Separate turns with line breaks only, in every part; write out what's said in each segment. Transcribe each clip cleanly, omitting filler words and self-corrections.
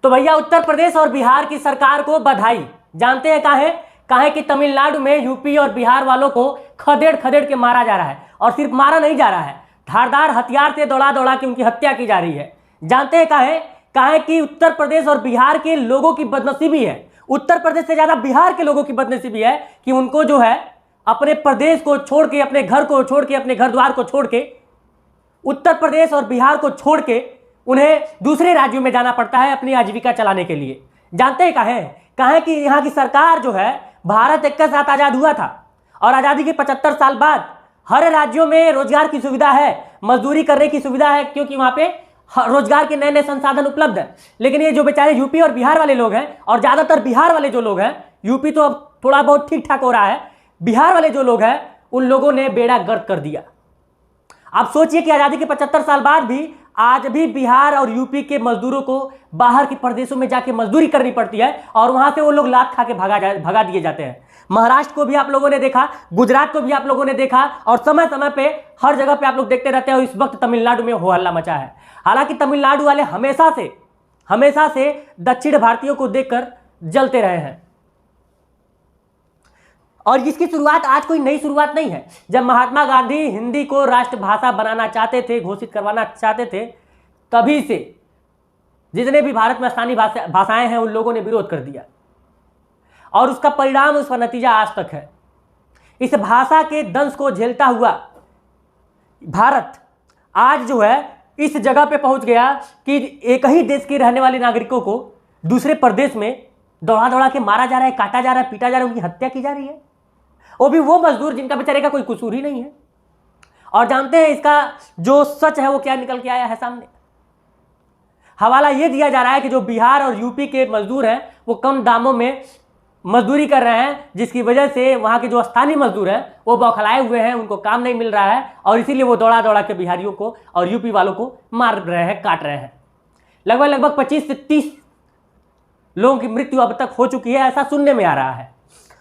तो भैया उत्तर प्रदेश और बिहार की सरकार को बधाई। जानते हैं काहे कि तमिलनाडु में यूपी और बिहार वालों को खदेड़ खदेड़ के मारा जा रहा है, और सिर्फ मारा नहीं जा रहा है, धारदार हथियार से दौड़ा दौड़ा के उनकी हत्या की जा रही है। जानते हैं काहे कि उत्तर प्रदेश और बिहार के लोगों की बदनसीबी है, उत्तर प्रदेश से ज्यादा बिहार के लोगों की बदनसीबी है कि उनको जो है अपने प्रदेश को छोड़ के, अपने घर को छोड़ के, अपने घर द्वार को छोड़ के, उत्तर प्रदेश और बिहार को छोड़ के उन्हें दूसरे राज्यों में जाना पड़ता है अपनी आजीविका चलाने के लिए। जानते हैं काहे कि यहाँ की सरकार जो है, भारत एक के साथ आज़ाद हुआ था और आज़ादी के 75 साल बाद हर राज्यों में रोजगार की सुविधा है, मजदूरी करने की सुविधा है, क्योंकि वहाँ पे रोजगार के नए नए संसाधन उपलब्ध है। लेकिन ये जो बेचारे यूपी और बिहार वाले लोग हैं, और ज़्यादातर बिहार वाले जो लोग हैं, यूपी तो अब थोड़ा बहुत ठीक ठाक हो रहा है, बिहार वाले जो लोग हैं उन लोगों ने बेड़ा गर्क कर दिया। आप सोचिए कि आज़ादी के 75 साल बाद भी आज भी बिहार और यूपी के मजदूरों को बाहर के प्रदेशों में जाके मजदूरी करनी पड़ती है, और वहां से वो लोग लात खा के भगा दिए जाते हैं। महाराष्ट्र को भी आप लोगों ने देखा, गुजरात को भी आप लोगों ने देखा, और समय समय पे हर जगह पे आप लोग देखते रहते हैं। और इस वक्त तमिलनाडु में हो हल्ला मचा है। हालांकि तमिलनाडु वाले हमेशा से दक्षिण भारतीयों को देखकर जलते रहे हैं, और इसकी शुरुआत आज कोई नई शुरुआत नहीं है। जब महात्मा गांधी हिंदी को राष्ट्रभाषा बनाना चाहते थे, घोषित करवाना चाहते थे, तभी से जितने भी भारत में स्थानीय भाषाएं हैं उन लोगों ने विरोध कर दिया, और उसका परिणाम, उसका नतीजा आज तक है। इस भाषा के दंश को झेलता हुआ भारत आज जो है इस जगह पे पहुंच गया कि एक ही देश के रहने वाले नागरिकों को दूसरे प्रदेश में दौड़ा दौड़ा के मारा जा रहा है, काटा जा रहा है, पीटा जा रहा है, उनकी हत्या की जा रही है, वो भी वो मजदूर जिनका बेचारे का कोई कसूर ही नहीं है। और जानते हैं इसका जो सच है वो क्या निकल के आया है सामने? हवाला ये दिया जा रहा है कि जो बिहार और यूपी के मजदूर हैं वो कम दामों में मजदूरी कर रहे हैं, जिसकी वजह से वहाँ के जो स्थानीय मजदूर हैं वो बौखलाए हुए हैं, उनको काम नहीं मिल रहा है, और इसीलिए वो दौड़ा दौड़ा के बिहारियों को और यूपी वालों को मार रहे हैं, काट रहे हैं। लगभग 25 से 30 लोगों की मृत्यु अब तक हो चुकी है, ऐसा सुनने में आ रहा है।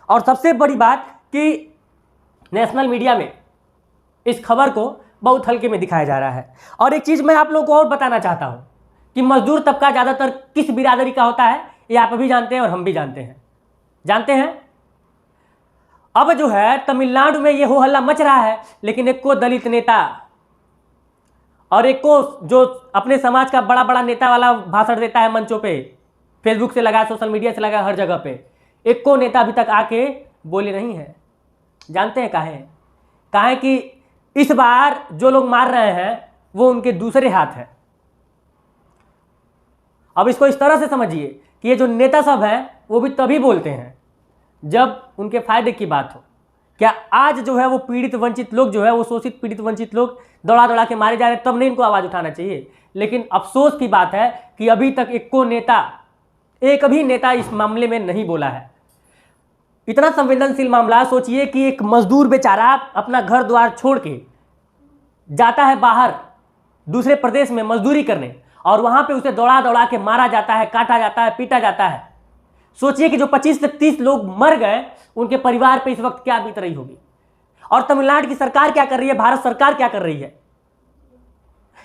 और सबसे बड़ी बात कि नेशनल मीडिया में इस खबर को बहुत हल्के में दिखाया जा रहा है। और एक चीज़ मैं आप लोगों को और बताना चाहता हूँ कि मजदूर तबका ज़्यादातर किस बिरादरी का होता है, ये आप भी जानते हैं और हम भी जानते हैं। अब जो है तमिलनाडु में ये हो हल्ला मच रहा है, लेकिन एक को दलित नेता और एक को जो अपने समाज का बड़ा बड़ा नेता वाला भाषण देता है मंचों पे, फेसबुक से लगा, सोशल मीडिया से लगा, हर जगह पे, एक को नेता अभी तक आके बोले नहीं है। जानते हैं काहे कि इस बार जो लोग मार रहे हैं वो उनके दूसरे हाथ है। अब इसको इस तरह से समझिए कि ये जो नेता सब हैं वो भी तभी बोलते हैं जब उनके फायदे की बात हो। क्या आज जो है वो पीड़ित वंचित लोग जो है, वो शोषित पीड़ित वंचित लोग दौड़ा दौड़ा के मारे जा रहे हैं, तब नहीं इनको आवाज़ उठाना चाहिए? लेकिन अफसोस की बात है कि अभी तक एक भी नेता इस मामले में नहीं बोला है। इतना संवेदनशील मामला। सोचिए कि एक मजदूर बेचारा अपना घर द्वार छोड़ के जाता है बाहर दूसरे प्रदेश में मजदूरी करने, और वहां पे उसे दौड़ा दौड़ा के मारा जाता है, काटा जाता है, पीटा जाता है। सोचिए कि जो 25 से 30 लोग मर गए, उनके परिवार पे इस वक्त क्या बीत रही होगी। और तमिलनाडु की सरकार क्या कर रही है, भारत सरकार क्या कर रही है?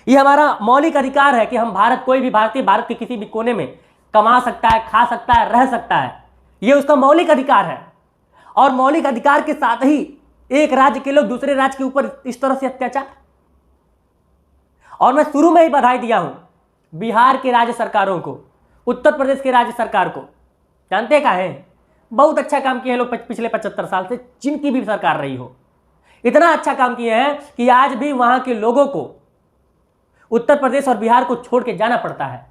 ये हमारा मौलिक अधिकार है कि हम कोई भी भारतीय भारत के किसी भी कोने में कमा सकता है, खा सकता है, रह सकता है। ये उसका मौलिक अधिकार है। और मौलिक अधिकार के साथ ही एक राज्य के लोग दूसरे राज्य के ऊपर इस तरह से अत्याचार। और मैं शुरू में ही बधाई दिया हूं बिहार के राज्य सरकारों को, उत्तर प्रदेश के राज्य सरकार को। जानते काहे? बहुत अच्छा काम किए हैं लोग पिछले 75 साल से, जिनकी भी सरकार रही हो। इतना अच्छा काम किए हैं कि आज भी वहां के लोगों को उत्तर प्रदेश और बिहार को छोड़ के जाना पड़ता है।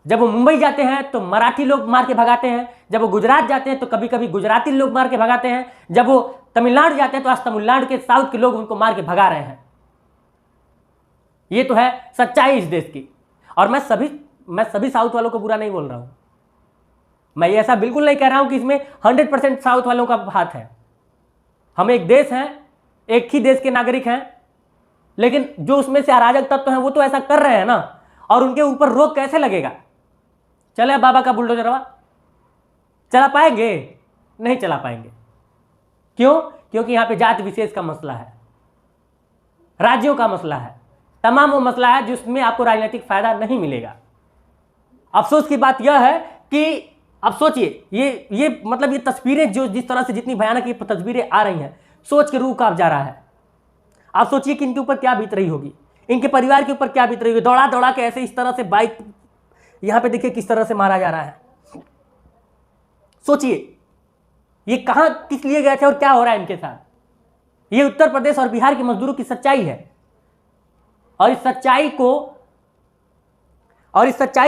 जब वो मुंबई जाते हैं तो मराठी लोग मार के भगाते हैं, जब वो गुजरात जाते हैं तो कभी कभी गुजराती लोग मार के भगाते हैं, जब वो तमिलनाडु जाते हैं तो आज तमिलनाडु के साउथ के लोग उनको मार के भगा रहे हैं। ये तो है सच्चाई इस देश की। और मैं सभी साउथ वालों को बुरा नहीं बोल रहा हूं। मैं ये ऐसा बिल्कुल नहीं कह रहा हूं कि इसमें 100% साउथ वालों का हाथ है। हम एक देश हैं, एक ही देश के नागरिक हैं, लेकिन जो उसमें से अराजक तत्व हैं वो तो ऐसा कर रहे हैं ना, और उनके ऊपर रोक कैसे लगेगा? चले बाबा का बुलडोजरवा चला पाएंगे? नहीं चला पाएंगे। क्यों? क्योंकि यहां पे जाति विशेष का मसला है, राज्यों का मसला है, तमाम वो मसला है जिसमें आपको राजनीतिक फायदा नहीं मिलेगा। अफसोस की बात यह है कि अब सोचिए ये मतलब ये तस्वीरें जो जिस तरह से जितनी भयानक ये तस्वीरें आ रही हैं, सोच के रूह कांप जा रहा है। आप सोचिए कि इनके ऊपर क्या बीत रही होगी, इनके परिवार के ऊपर क्या बीत रही होगी। दौड़ा दौड़ा के ऐसे इस तरह से बाइक, यहां पे देखिए किस तरह से मारा जा रहा है। सोचिए ये कहां किस लिए गए थे और क्या हो रहा है इनके साथ। ये उत्तर प्रदेश और बिहार के मजदूरों की सच्चाई है, और इस सच्चाई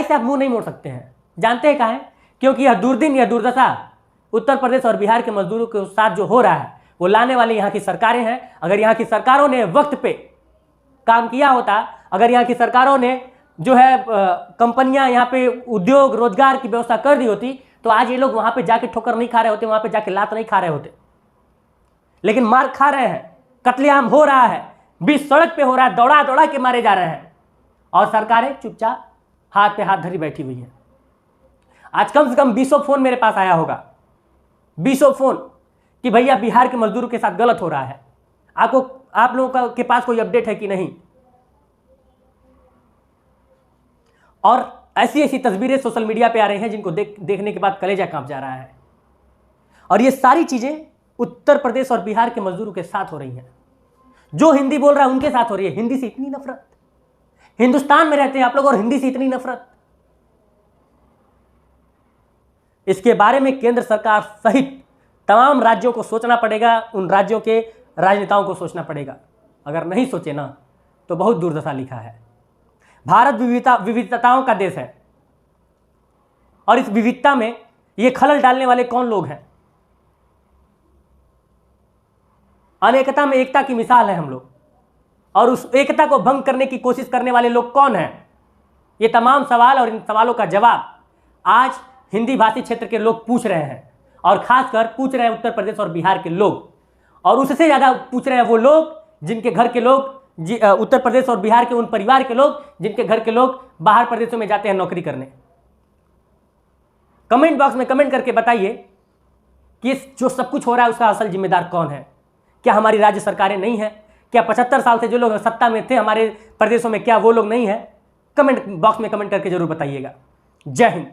से आप मुंह नहीं मोड़ सकते हैं। जानते हैं काहे? क्योंकि यह दुर्दिन, यह दुर्दशा उत्तर प्रदेश और बिहार के मजदूरों के साथ जो हो रहा है वो लाने वाली यहाँ की सरकारें हैं। अगर यहाँ की सरकारों ने वक्त पे काम किया होता, अगर यहाँ की सरकारों ने जो है कंपनियां यहाँ पे उद्योग रोजगार की व्यवस्था कर दी होती, तो आज ये लोग वहां पे जाके ठोकर नहीं खा रहे होते, वहां पे जाके लात नहीं खा रहे होते। लेकिन मार खा रहे हैं, कत्लेआम हो रहा है, बीच सड़क पे हो रहा है, दौड़ा दौड़ा के मारे जा रहे हैं, और सरकारें चुपचाप हाथ पे हाथ धरी बैठी हुई है। आज कम से कम 20 फोन मेरे पास आया होगा, 20 फोन, कि भैया बिहार के मजदूरों के साथ गलत हो रहा है। आप लोगों के पास कोई अपडेट है कि नहीं? और ऐसी ऐसी तस्वीरें सोशल मीडिया पे आ रही हैं जिनको देखने के बाद कलेजा कांप जा रहा है। और ये सारी चीजें उत्तर प्रदेश और बिहार के मजदूरों के साथ हो रही हैं। जो हिंदी बोल रहा है उनके साथ हो रही है। हिंदी से इतनी नफरत, हिंदुस्तान में रहते हैं आप लोग और हिंदी से इतनी नफरत। इसके बारे में केंद्र सरकार सहित तमाम राज्यों को सोचना पड़ेगा, उन राज्यों के राजनेताओं को सोचना पड़ेगा। अगर नहीं सोचे ना तो बहुत दुर्दशा लिखा है। भारत विविधताओं का देश है, और इस विविधता में ये खलल डालने वाले कौन लोग हैं? अनेकता में एकता की मिसाल है हम लोग, और उस एकता को भंग करने की कोशिश करने वाले लोग कौन हैं? ये तमाम सवाल और इन सवालों का जवाब आज हिंदी भाषी क्षेत्र के लोग पूछ रहे हैं, और खासकर पूछ रहे हैं उत्तर प्रदेश और बिहार के लोग, और उससे ज़्यादा पूछ रहे हैं वो लोग जिनके घर के लोग उत्तर प्रदेश और बिहार के उन परिवार के लोग जिनके घर के लोग बाहर प्रदेशों में जाते हैं नौकरी करने। कमेंट बॉक्स में कमेंट करके बताइए कि जो सब कुछ हो रहा है उसका असल जिम्मेदार कौन है? क्या हमारी राज्य सरकारें नहीं हैं? क्या 75 साल से जो लोग सत्ता में थे हमारे प्रदेशों में, क्या वो लोग नहीं हैं? कमेंट बॉक्स में कमेंट करके जरूर बताइएगा। जय हिंद।